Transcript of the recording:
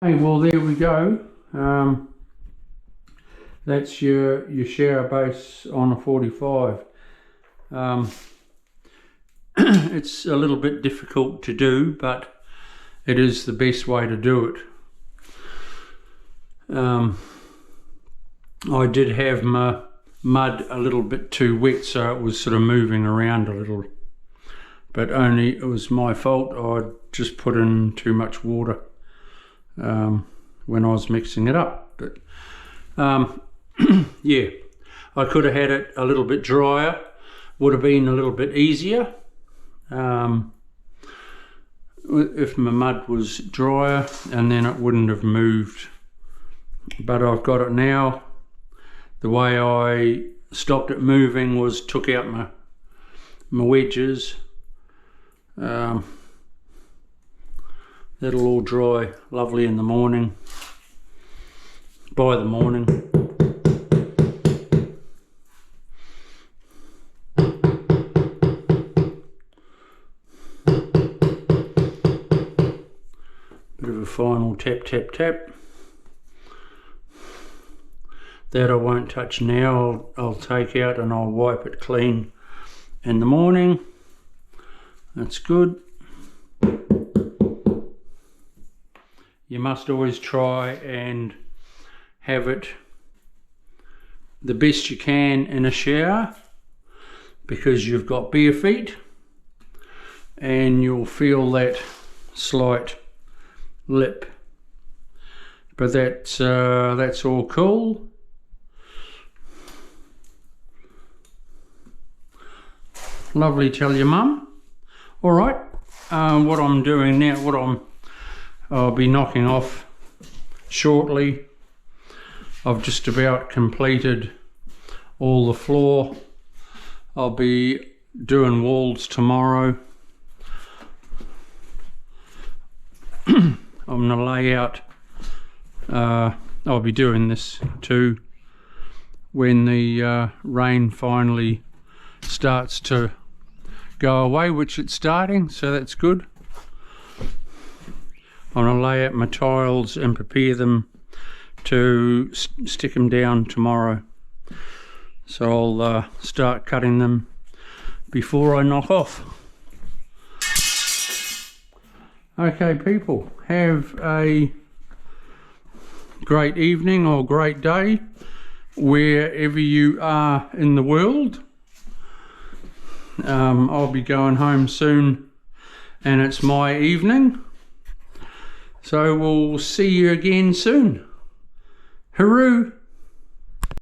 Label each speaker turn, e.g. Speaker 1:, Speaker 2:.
Speaker 1: Hey, well, there we go. That's your shower base on a 45. It's a little bit difficult to do, but it is the best way to do it. I did have my mud a little bit too wet, so it was sort of moving around a little, but only it was my fault. I'd just put in too much water when I was mixing it up. But yeah, I could have had it a little bit drier, would have been a little bit easier if my mud was drier, and then it wouldn't have moved. But I've got it now. The way I stopped it moving was took out my wedges. That'll all dry lovely in the morning, by the morning. Bit of a final tap, tap, tap. That I won't touch now. I'll take out and I'll wipe it clean in the morning. That's good. You must always try and have it the best you can in a shower, because you've got bare feet and you'll feel that slight lip. But that's all cool. Lovely, tell your mum. All right, what I'm doing now, I'll be knocking off shortly. I've just about completed all the floor. I'll be doing walls tomorrow. I'm gonna lay out, I'll be doing this too when the rain finally starts to go away, which it's starting, so that's good. I'm going to lay out my tiles and prepare them to stick them down tomorrow. So I'll start cutting them before I knock off. Okay people, have a great evening or great day wherever you are in the world. I'll be going home soon and it's my evening, so we'll see you again soon. Hooroo!